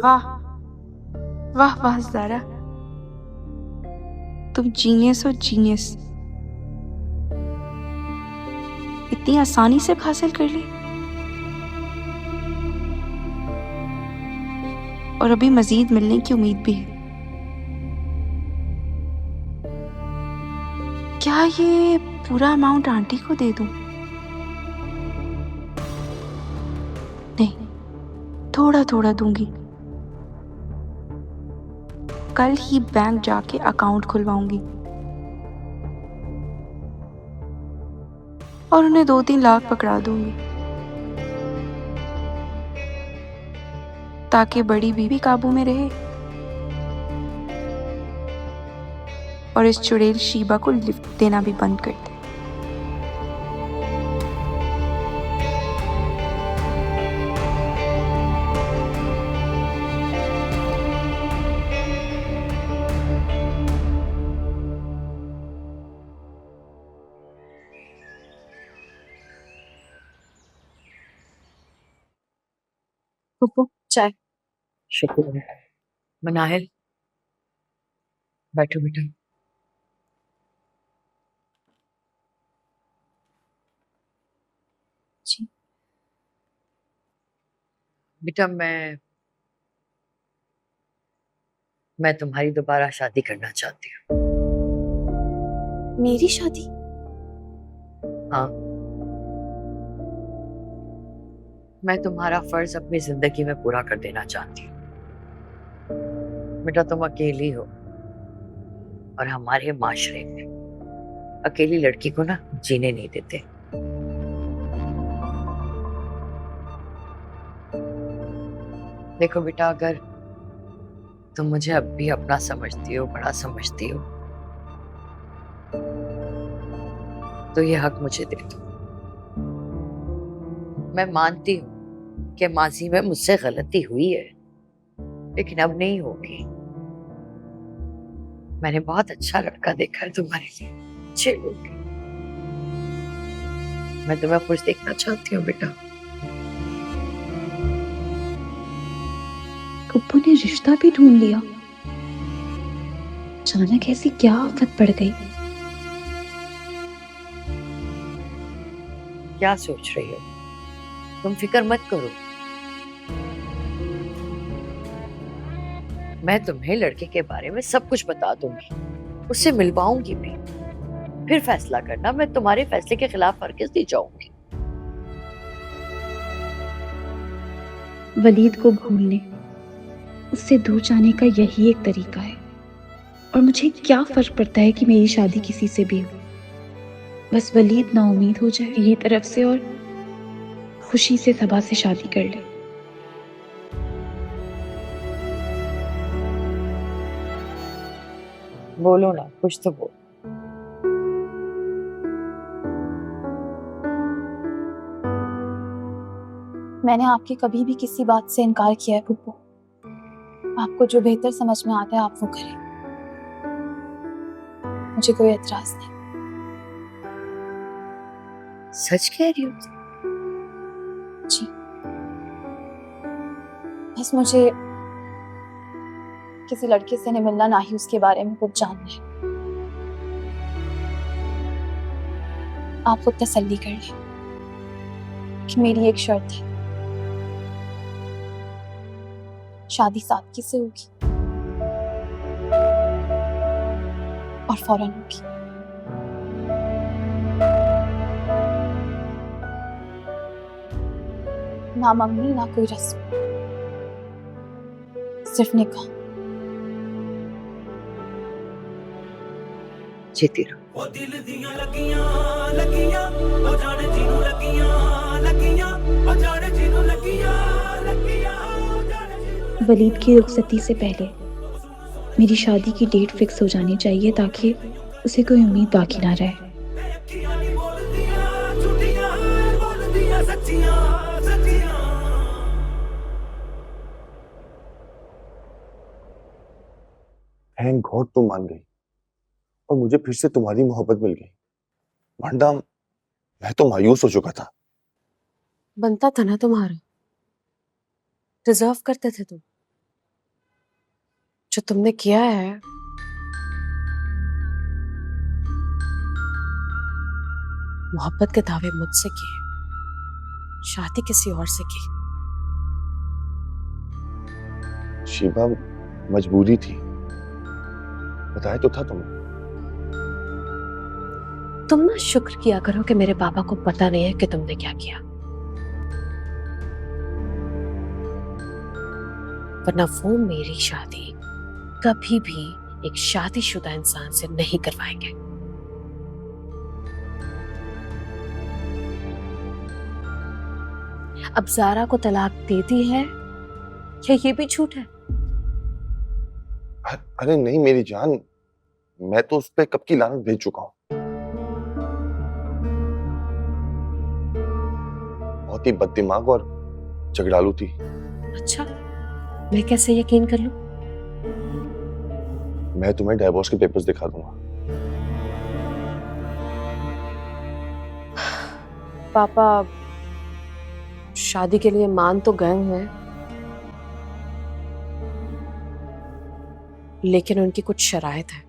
वाह वाह वाह ज़ारा, तुम जीनियस हो जीनियस। इतनी आसानी से हासिल कर ली और अभी मजीद मिलने की उम्मीद भी है। क्या ये पूरा अमाउंट आंटी को दे दूं? नहीं, थोड़ा थोड़ा दूंगी। कल ही बैंक जाके अकाउंट खुलवाऊंगी और उन्हें 2-3 लाख पकड़ा दूंगी ताकि बड़ी बीवी काबू में रहे और इस चुड़ैल शीबा को लिफ्ट देना भी बंद कर दे। पप्पू चाय। शुक्र। मनाहिल, बैठो बेटा। जी बेटा, मैं तुम्हारी दोबारा शादी करना चाहती हूँ। मेरी शादी? हाँ, मैं तुम्हारा फर्ज अपनी जिंदगी में पूरा कर देना चाहती हूँ। बेटा, तुम अकेली हो और हमारे माशरे में अकेली लड़की को ना जीने नहीं देते। देखो बेटा, अगर तुम मुझे अब भी अपना समझती हो, बड़ा समझती हो, तो ये हक मुझे दे दो। मैं मानती हूँ कि माजी में मुझसे गलती हुई है, लेकिन अब नहीं होगी। मैंने बहुत अच्छा लड़का देखा है तुम्हारे लिए, अच्छे लोग हैं। मैं तुम्हें खुश देखना चाहती हूँ बेटा। पप्पू ने रिश्ता भी ढूंढ लिया। अचानक ऐसी क्या आफत पड़ गई? क्या सोच रही हो? तुम फिक्र मत करो, मैं तुम्हें लड़के के बारे में सब कुछ बता दूंगी, उससे मिलवाऊंगी भी। फिर फैसला करना, मैं तुम्हारे फैसले के खिलाफ हरगिज़ नहीं जाऊंगी। वलीद को भूलने, उससे दूर जाने का यही एक तरीका है। और मुझे क्या फर्क पड़ता है कि मेरी शादी किसी से भी हो। बस वलीद नाउमीद हो जाए मेरी तरफ से और खुशी से सबा से शादी कर ले। बोलो ना, कुछ तो बोलो। मैंने आपकी कभी भी किसी बात से इनकार किया है पप्पू। आपको जो बेहतर समझ में आता है आप वो करें, मुझे कोई एतराज नहीं। सच कह रही हो? जी, बस मुझे किसी लड़के से नहीं मिलना, ना ही उसके बारे में कुछ जानना है। आप खुद तसल्ली कर लें कि मेरी एक शर्त है, शादी सादगी से होगी और फौरन होगी। ना मंगनी ना कोई रस्म, सिर्फ निकाह। जीती रहो। वो दिल दियां लगियां लगियां, ओ जाने जिनू लगियां लगियां, ओ जाने जिनू लगियां लगियां, ओ जाने जिनू। वलीद की रुखसती से पहले मेरी शादी की डेट फिक्स हो जानी चाहिए ताकि उसे कोई उम्मीद बाकी ना रहे। अखियां नहीं बोलदियां झूठियां, बोलदियां सच्चियां सच्चियां। थैंक गॉड तुम मान गई और मुझे फिर से तुम्हारी मोहब्बत मिल गई। वरना मैं तो मायूस हो चुका था। बनता था ना तुम्हारा, डिजर्व करते थे तुम। जो तुमने किया है मोहब्बत के दावे मुझसे किए, शादी किसी और से की। शिवा, मजबूरी थी, बताया तो था तुमने। तुम ना शुक्र किया करो कि मेरे पापा को पता नहीं है कि तुमने क्या किया, वरना वो मेरी शादी कभी भी एक शादीशुदा इंसान से नहीं करवाएंगे। अब जारा को तलाक देती है या ये भी झूठ है? अरे नहीं मेरी जान, मैं तो उस पे कब की लानत भेज चुका हूं। बहुत ही बददिमाग और झगड़ालू थी। अच्छा, मैं कैसे यकीन कर लूं? मैं तुम्हें डाइवोर्स के पेपर्स दिखा दूंगा। पापा शादी के लिए मान तो गए हैं, लेकिन उनकी कुछ शराइत है।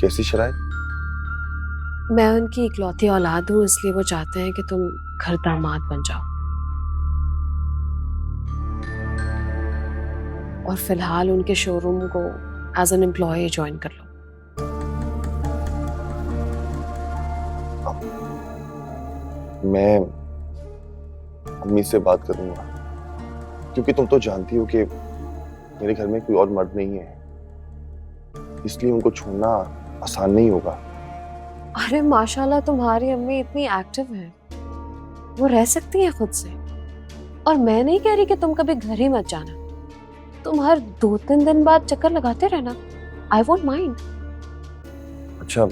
कैसी शराइत? मैं उनकी इकलौती औलाद हूं, इसलिए वो चाहते हैं कि तुम घर दामाद बन जाओ, और फिलहाल उनके शोरूम को एज एन एम्प्लॉय ज्वाइन कर लो। मैं अम्मी से बात करूंगा, क्योंकि तुम तो जानती हो कि मेरे घर में कोई और मर्द नहीं है, इसलिए उनको छोड़ना आसान नहीं होगा। अरे माशाल्लाह, तुम्हारी अम्मी इतनी एक्टिव है, वो रह सकती है खुद से। और मैं नहीं कह रही कि तुम कभी घर ही मत जाना, तुम हर 2-3 दिन बाद चक्कर लगाते रहना, आई वोंट माइंड। अच्छा,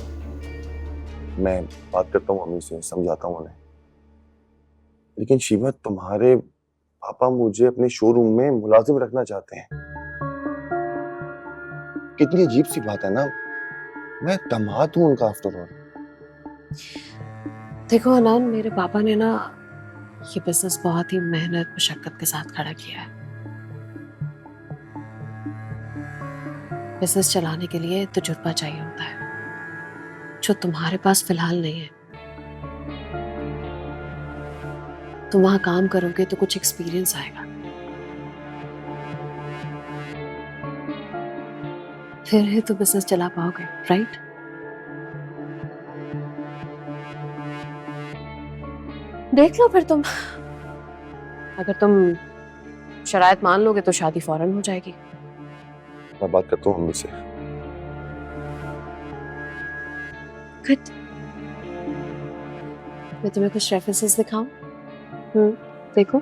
मैं बात करता हूँ अम्मी से, समझाता हूँ उन्हें। लेकिन शिवा, तुम्हारे पापा मुझे अपने शोरूम में मुलाजिम रखना चाहते हैं। कितनी अजीब सी बात है ना, मैं दामाद हूं उनका आफ्टर ऑल। देखो अनान, मेरे पापा ने ना ये बिजनेस बहुत ही मेहनत मशक्कत के साथ खड़ा किया है। बिजनेस चलाने के लिए तजुर्बा चाहिए होता है, जो तुम्हारे पास फिलहाल नहीं है। तुम वहां काम करोगे तो कुछ एक्सपीरियंस आएगा, फिर ही तो बिजनेस चला पाओगे, राइट? देख लो फिर तुम, अगर तुम शरायत मान लोगे तो शादी फौरन हो जाएगी। मैं बात करता हूँ अम्मी से। गुड। मैं तुम्हें कुछ रेफरेंसेस दिखाऊं? देखो।